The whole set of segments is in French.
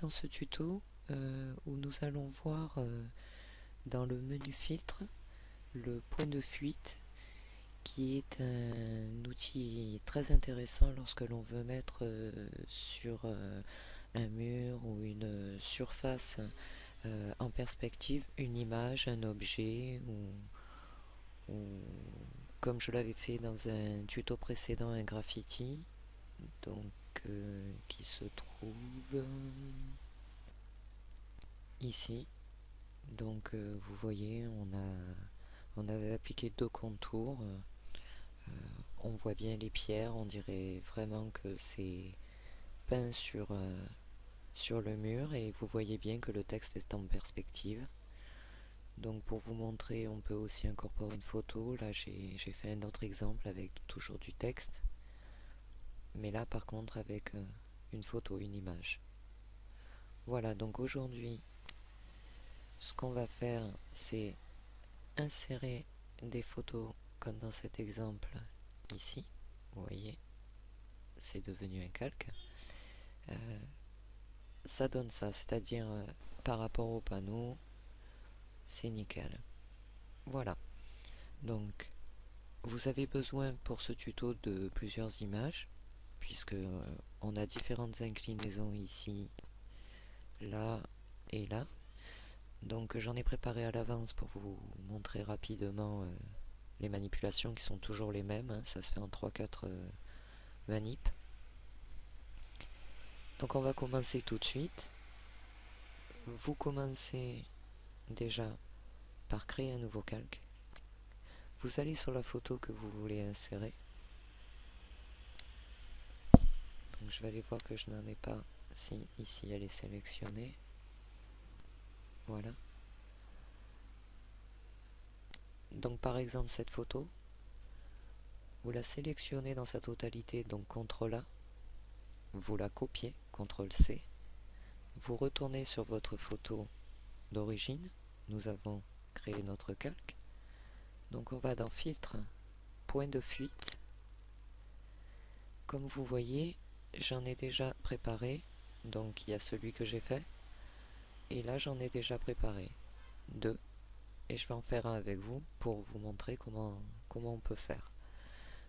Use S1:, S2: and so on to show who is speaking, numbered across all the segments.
S1: dans ce tuto où nous allons voir dans le menu filtre le point de fuite qui est un outil très intéressant lorsque l'on veut mettre sur un mur ou une surface en perspective une image, un objet ou comme je l'avais fait dans un tuto précédent, un graffiti, donc qui se trouve ici. Donc vous voyez, on avait appliqué deux contours. On voit bien les pierres, on dirait vraiment que c'est peint sur le mur et vous voyez bien que le texte est en perspective. Donc pour vous montrer, on peut aussi incorporer une photo. Là j'ai fait un autre exemple avec toujours du texte, mais là par contre avec une photo, une image. Voilà, donc aujourd'hui ce qu'on va faire, c'est insérer des photos comme dans cet exemple ici. Vous voyez, c'est devenu un calque. Ça donne ça, c'est-à-dire par rapport au panneau, c'est nickel. Voilà, donc vous avez besoin pour ce tuto de plusieurs images, puisque on a différentes inclinaisons ici, là et là. Donc j'en ai préparé à l'avance pour vous montrer rapidement les manipulations qui sont toujours les mêmes, hein. Ça se fait en 3-4 manips. Donc on va commencer tout de suite. Vous commencez déjà par créer un nouveau calque. Vous allez sur la photo que vous voulez insérer. Donc je vais aller voir que je n'en ai pas. Si, ici elle est sélectionnée. Voilà. Donc par exemple cette photo, vous la sélectionnez dans sa totalité, donc CTRL A, vous la copiez, CTRL C, vous retournez sur votre photo d'origine, nous avons créé notre calque, donc on va dans filtre, point de fuite, comme vous voyez, j'en ai déjà préparé, donc il y a celui que j'ai fait, et là j'en ai déjà préparé deux, et je vais en faire un avec vous pour vous montrer comment on peut faire.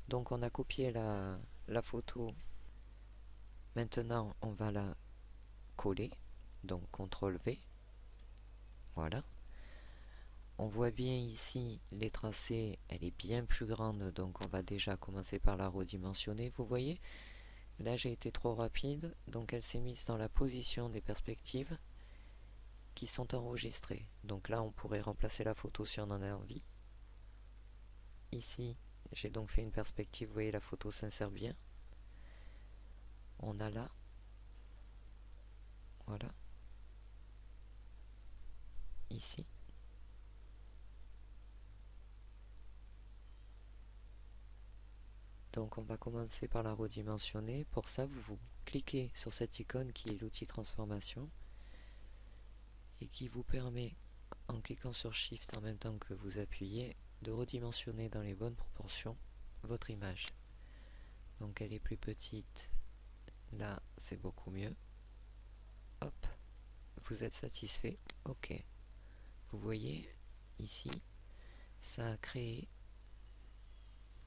S1: Donc on a copié la photo, maintenant on va la coller, donc CTRL V, voilà. On voit bien ici les tracés, elle est bien plus grande, donc on va déjà commencer par la redimensionner, vous voyez. Là j'ai été trop rapide, donc elle s'est mise dans la position des perspectives qui sont enregistrées. Donc là on pourrait remplacer la photo si on en a envie. Ici j'ai donc fait une perspective, vous voyez la photo s'insère bien. On a là, voilà, ici. Donc on va commencer par la redimensionner. Pour ça, vous cliquez sur cette icône qui est l'outil transformation et qui vous permet, en cliquant sur Shift en même temps que vous appuyez, de redimensionner dans les bonnes proportions votre image. Donc elle est plus petite, là c'est beaucoup mieux. Hop, vous êtes satisfait, ok. Vous voyez, ici, ça a créé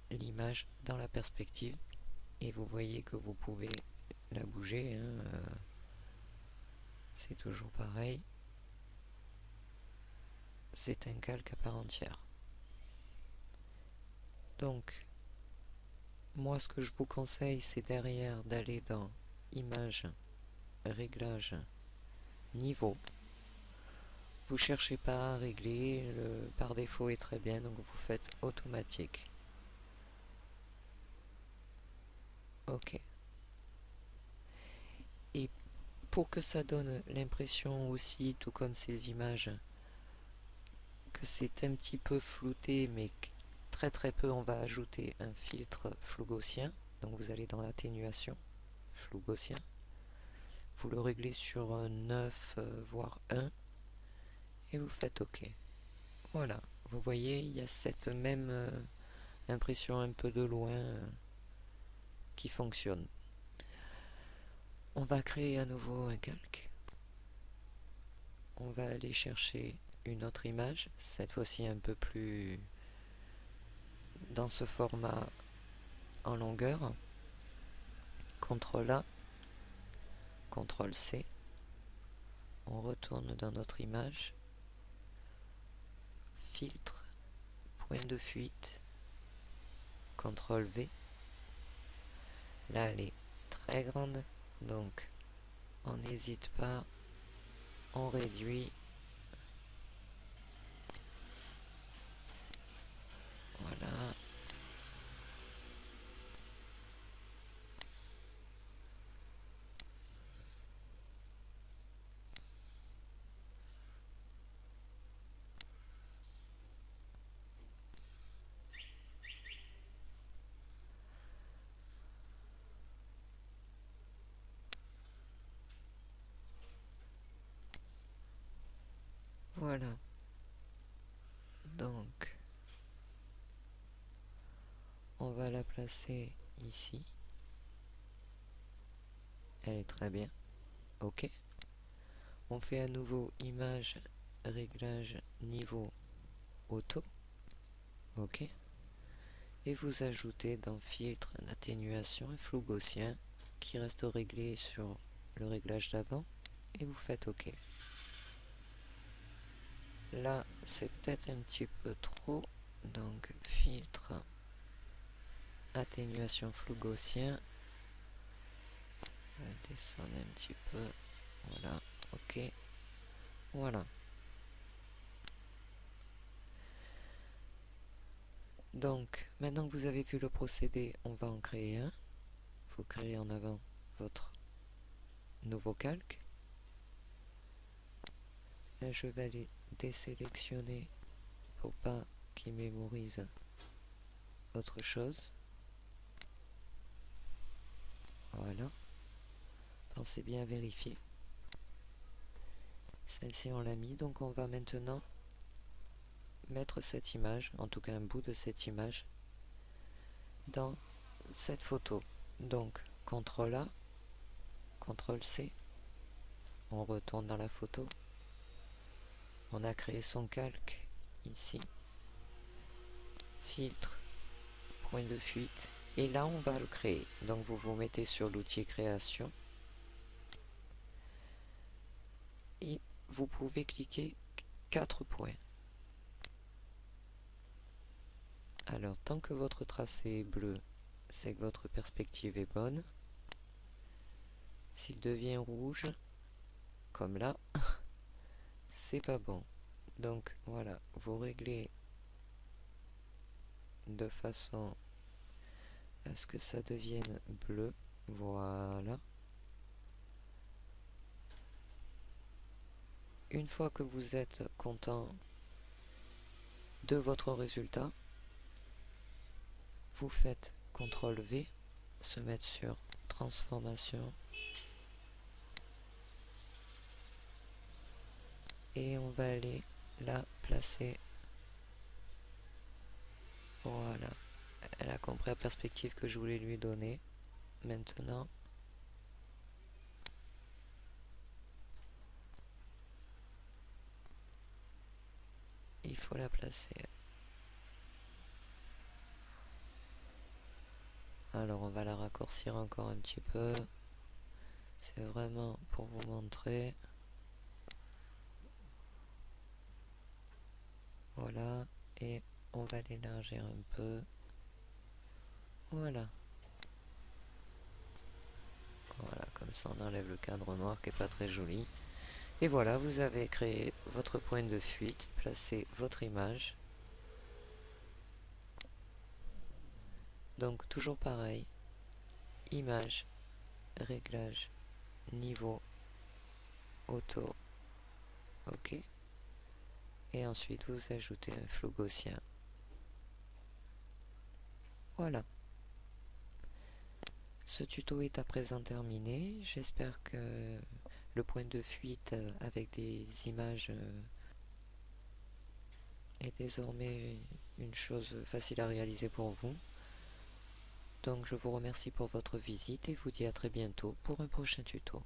S1: l'image dans la perspective et vous voyez que vous pouvez la bouger, hein, c'est toujours pareil, c'est un calque à part entière. Donc moi ce que je vous conseille, c'est derrière d'aller dans image, réglage, niveau. Vous cherchez pas à régler, le par défaut est très bien, donc vous faites automatique. Ok. Et pour que ça donne l'impression aussi, tout comme ces images, que c'est un petit peu flouté, mais très très peu, on va ajouter un filtre flou gaussien. Donc vous allez dans l'atténuation, flou gaussien. Vous le réglez sur 9, voire 1, et vous faites OK. Voilà, vous voyez, il y a cette même impression un peu de loin qui fonctionne. On va créer à nouveau un calque. on va aller chercher une autre image, cette fois-ci un peu plus dans ce format en longueur. CTRL A, CTRL C, on retourne dans notre image, filtre, point de fuite, CTRL V. Là elle est très grande, donc on n'hésite pas, on réduit. Voilà. Voilà. Donc, on va la placer ici. Elle est très bien. OK. On fait à nouveau image, réglage, niveau, auto. OK. Et vous ajoutez dans filtre, l'atténuation et flou gaussien qui reste réglé sur le réglage d'avant. Et vous faites OK. Là, c'est peut-être un petit peu trop. Donc, filtre, atténuation flou gaussien. On va descendre un petit peu. Voilà. OK. Voilà. Donc, maintenant que vous avez vu le procédé, on va en créer un. Vous créez en avant votre nouveau calque. Là, je vais aller désélectionner pour pas qu'il mémorise autre chose. Voilà. Pensez bien à vérifier. Celle-ci, on l'a mis. Donc, on va maintenant mettre cette image, en tout cas un bout de cette image, dans cette photo. Donc, CTRL A, CTRL C. On retourne dans la photo. On a créé son calque ici. Filtre, point de fuite. Et là, on va le créer. Donc, vous vous mettez sur l'outil création. Et vous pouvez cliquer 4 points. Alors, tant que votre tracé est bleu, c'est que votre perspective est bonne. S'il devient rouge, comme là, c'est pas bon. Donc, voilà, vous réglez de façon à ce que ça devienne bleu. Voilà. Une fois que vous êtes content de votre résultat, vous faites CTRL V, se mettre sur transformation, et on va aller la placer. Voilà, elle a compris la perspective que je voulais lui donner. Maintenant, il faut la placer. Alors on va la raccourcir encore un petit peu. C'est vraiment pour vous montrer. Voilà, et on va l'élargir un peu. Voilà. Voilà, comme ça on enlève le cadre noir qui est pas très joli. Et voilà, vous avez créé votre point de fuite, placé votre image. Donc toujours pareil, image, réglage, niveau, auto, ok. Et ensuite vous ajoutez un flou gaussien. Voilà. Ce tuto est à présent terminé. J'espère que le point de fuite avec des images est désormais une chose facile à réaliser pour vous. Donc je vous remercie pour votre visite et vous dis à très bientôt pour un prochain tuto.